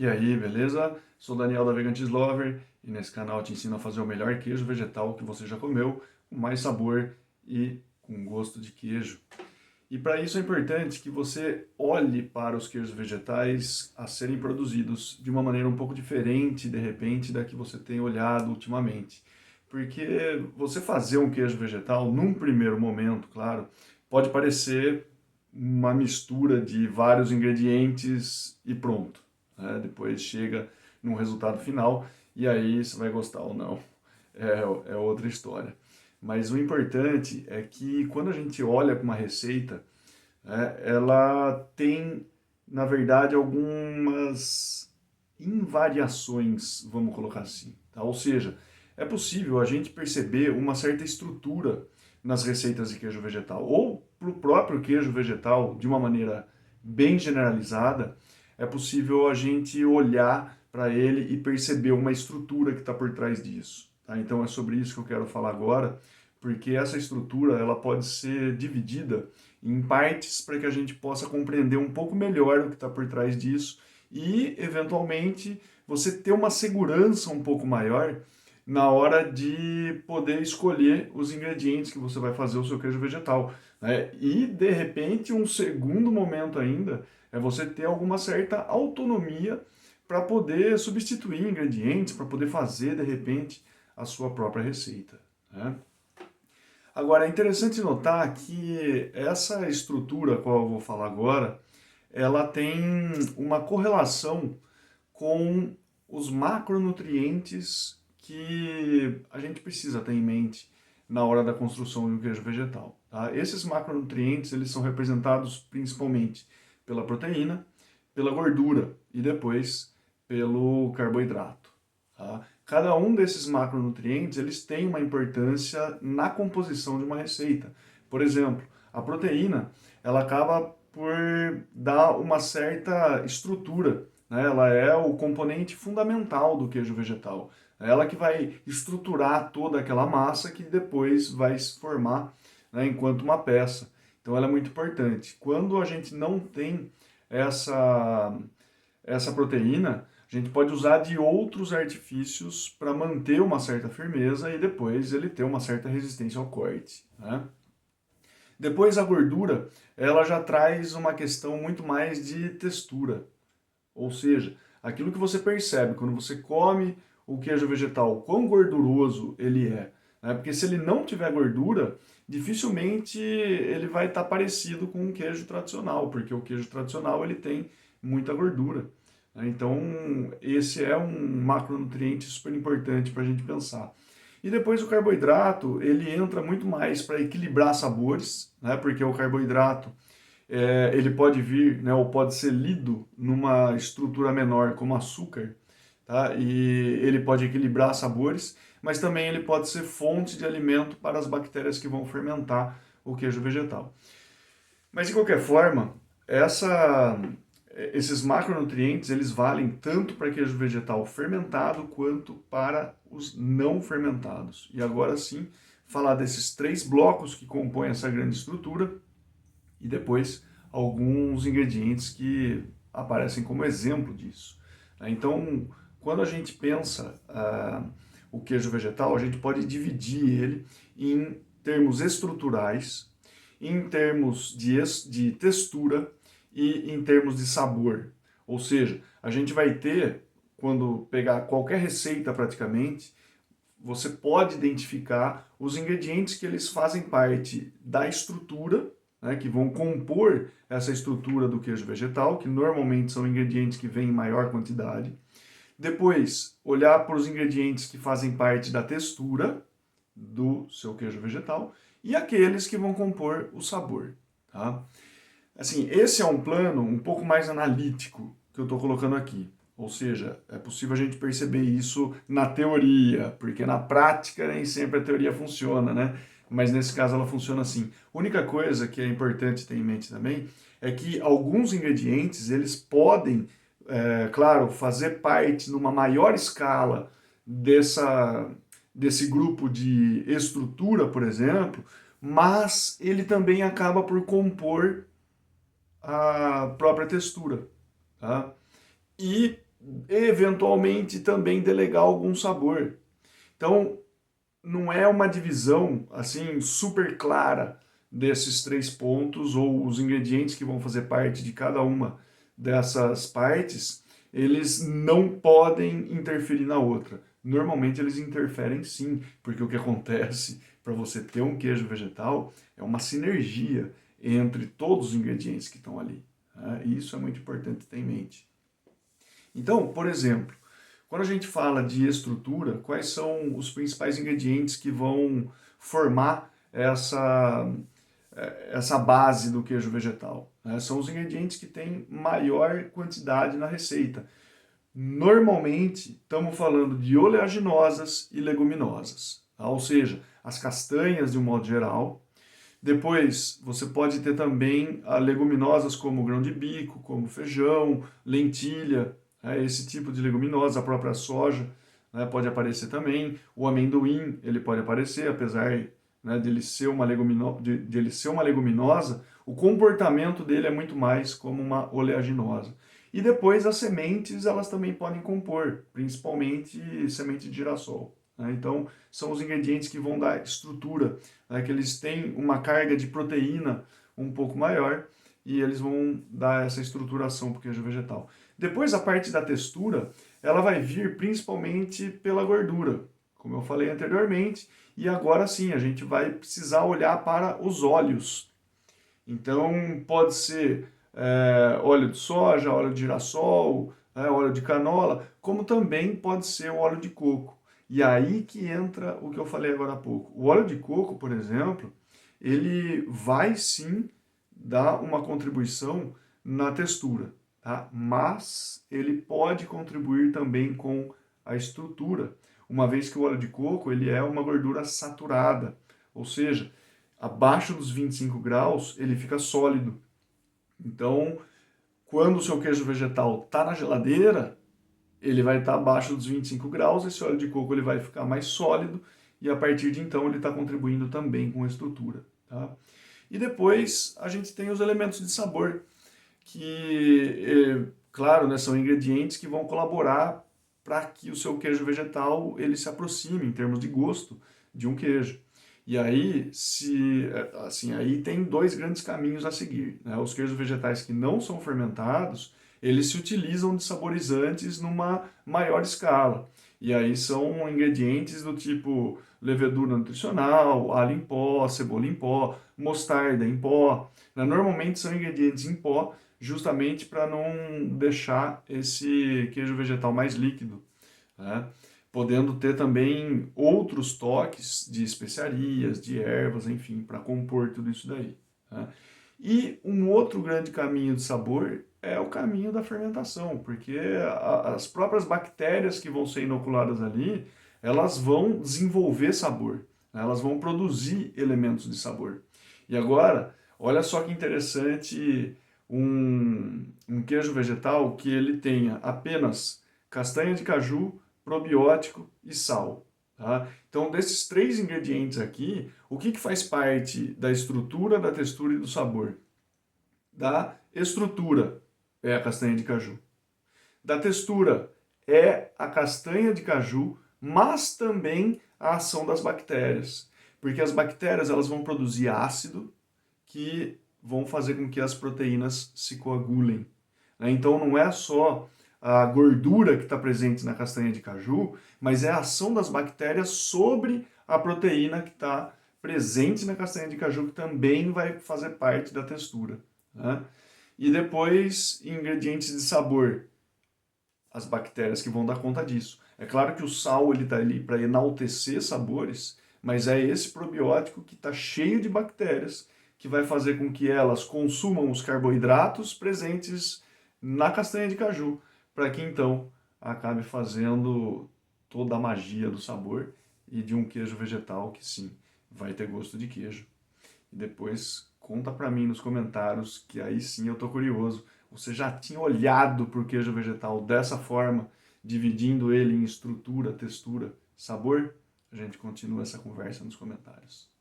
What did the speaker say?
E aí, beleza? Sou Daniel da Vegan Cheese Lover e nesse canal eu te ensino a fazer o melhor queijo vegetal que você já comeu, com mais sabor e com gosto de queijo. E para isso é importante que você olhe para os queijos vegetais a serem produzidos de uma maneira um pouco diferente, de repente, da que você tem olhado ultimamente. Porque você fazer um queijo vegetal, num primeiro momento, claro, pode parecer uma mistura de vários ingredientes e pronto, né? Depois chega num resultado final e aí você vai gostar ou não. É outra história. Mas o importante é que quando a gente olha para uma receita, ela tem, na verdade, algumas invariações, vamos colocar assim. Tá? Ou seja, é possível a gente perceber uma certa estrutura nas receitas de queijo vegetal, ou para o próprio queijo vegetal, de uma maneira bem generalizada, é possível a gente olhar para ele e perceber uma estrutura que está por trás disso. Tá? Então é sobre isso que eu quero falar agora, porque essa estrutura ela pode ser dividida em partes para que a gente possa compreender um pouco melhor o que está por trás disso e, eventualmente, você ter uma segurança um pouco maior na hora de poder escolher os ingredientes que você vai fazer o seu queijo vegetal, né? E, de repente, um segundo momento ainda é você ter alguma certa autonomia para poder substituir ingredientes, para poder fazer, de repente, a sua própria receita, né? Agora, é interessante notar que essa estrutura, a qual eu vou falar agora, ela tem uma correlação com os macronutrientes que a gente precisa ter em mente na hora da construção de um queijo vegetal. Tá? Esses macronutrientes eles são representados principalmente pela proteína, pela gordura e depois pelo carboidrato. Tá? Cada um desses macronutrientes eles têm uma importância na composição de uma receita. Por exemplo, a proteína ela acaba por dar uma certa estrutura, né? Ela é o componente fundamental do queijo vegetal. É ela que vai estruturar toda aquela massa que depois vai se formar, né, enquanto uma peça. Então ela é muito importante. Quando a gente não tem essa, essa proteína, a gente pode usar de outros artifícios para manter uma certa firmeza e depois ele ter uma certa resistência ao corte, né? Depois a gordura, ela já traz uma questão muito mais de textura, ou seja, aquilo que você percebe quando você come o queijo vegetal, quão gorduroso ele é, né? Porque se ele não tiver gordura, dificilmente ele vai estar parecido com um queijo tradicional, porque o queijo tradicional ele tem muita gordura, né? Então, esse é um macronutriente super importante para a gente pensar. E depois o carboidrato, ele entra muito mais para equilibrar sabores, né? Porque o carboidrato, ele pode vir, né, ou pode ser lido numa estrutura menor, como açúcar, tá? E ele pode equilibrar sabores, mas também ele pode ser fonte de alimento para as bactérias que vão fermentar o queijo vegetal. Mas de qualquer forma, esses macronutrientes eles valem tanto para queijo vegetal fermentado quanto para os não fermentados. E agora sim, falar desses três blocos que compõem essa grande estrutura e depois alguns ingredientes que aparecem como exemplo disso. Então, quando a gente pensa o queijo vegetal, a gente pode dividir ele em termos estruturais, em termos de textura e em termos de sabor. Ou seja, a gente vai ter, quando pegar qualquer receita praticamente, você pode identificar os ingredientes que eles fazem parte da estrutura, né, que vão compor essa estrutura do queijo vegetal, que normalmente são ingredientes que vêm em maior quantidade. Depois, olhar para os ingredientes que fazem parte da textura do seu queijo vegetal e aqueles que vão compor o sabor. Tá? Assim, esse é um plano um pouco mais analítico que eu estou colocando aqui. Ou seja, é possível a gente perceber isso na teoria, porque na prática nem sempre a teoria funciona, né? Mas nesse caso ela funciona assim. A única coisa que é importante ter em mente também é que alguns ingredientes eles podem, claro, fazer parte numa maior escala desse grupo de estrutura, por exemplo, mas ele também acaba por compor a própria textura, tá? E eventualmente também delegar algum sabor. Então, não é uma divisão assim super clara desses três pontos ou os ingredientes que vão fazer parte de cada uma dessas partes, eles não podem interferir na outra. Normalmente eles interferem sim, porque o que acontece para você ter um queijo vegetal é uma sinergia entre todos os ingredientes que estão ali, né? E isso é muito importante ter em mente. Então, por exemplo, quando a gente fala de estrutura, quais são os principais ingredientes que vão formar essa base do queijo vegetal? Né? São os ingredientes que têm maior quantidade na receita. Normalmente, estamos falando de oleaginosas e leguminosas, tá? Ou seja, as castanhas de um modo geral. Depois, você pode ter também leguminosas como grão de bico, como feijão, lentilha, né? Esse tipo de leguminosa, a própria soja, né, pode aparecer também. O amendoim, ele pode aparecer, apesar, né, de ele ser uma leguminosa, o comportamento dele é muito mais como uma oleaginosa. E depois as sementes, elas também podem compor, principalmente semente de girassol, né? Então, são os ingredientes que vão dar estrutura, né, que eles têm uma carga de proteína um pouco maior e eles vão dar essa estruturação para o queijo vegetal. Depois, a parte da textura, ela vai vir principalmente pela gordura, como eu falei anteriormente, e agora sim, a gente vai precisar olhar para os óleos. Então, pode ser óleo de soja, óleo de girassol, óleo de canola, como também pode ser o óleo de coco. E aí que entra o que eu falei agora há pouco. O óleo de coco, por exemplo, ele vai sim dar uma contribuição na textura, tá? Mas ele pode contribuir também com a estrutura, uma vez que o óleo de coco ele é uma gordura saturada, ou seja, abaixo dos 25 graus ele fica sólido. Então, quando o seu queijo vegetal está na geladeira, ele vai estar abaixo dos 25 graus, esse óleo de coco ele vai ficar mais sólido e a partir de então ele está contribuindo também com a estrutura, tá? E depois a gente tem os elementos de sabor, que, claro, né, são ingredientes que vão colaborar para que o seu queijo vegetal ele se aproxime em termos de gosto de um queijo. E aí, assim, aí tem dois grandes caminhos a seguir, né? Os queijos vegetais que não são fermentados, eles se utilizam de saborizantes numa maior escala. E aí são ingredientes do tipo levedura nutricional, alho em pó, cebola em pó, mostarda em pó, né? Normalmente são ingredientes em pó, justamente para não deixar esse queijo vegetal mais líquido, né? Podendo ter também outros toques de especiarias, de ervas, enfim, para compor tudo isso daí, né? E um outro grande caminho de sabor é o caminho da fermentação, porque as próprias bactérias que vão ser inoculadas ali, elas vão desenvolver sabor, né? Elas vão produzir elementos de sabor. E agora, olha só que interessante um queijo vegetal que ele tenha apenas castanha de caju, probiótico e sal. Tá? Então, desses três ingredientes aqui, o que faz parte da estrutura, da textura e do sabor? Da estrutura é a castanha de caju. Da textura é a castanha de caju, mas também a ação das bactérias. Porque as bactérias elas vão produzir ácido que vão fazer com que as proteínas se coagulem, né? Então não é só a gordura que está presente na castanha de caju, mas é a ação das bactérias sobre a proteína que está presente na castanha de caju, que também vai fazer parte da textura, né? E depois, ingredientes de sabor, as bactérias que vão dar conta disso. É claro que o sal ele está ali para enaltecer sabores, mas é esse probiótico que está cheio de bactérias que vai fazer com que elas consumam os carboidratos presentes na castanha de caju, para que então acabe fazendo toda a magia do sabor e de um queijo vegetal que sim, vai ter gosto de queijo. E depois conta para mim nos comentários, que aí sim eu tô curioso. Você já tinha olhado para o queijo vegetal dessa forma, dividindo ele em estrutura, textura, sabor? A gente continua essa conversa nos comentários.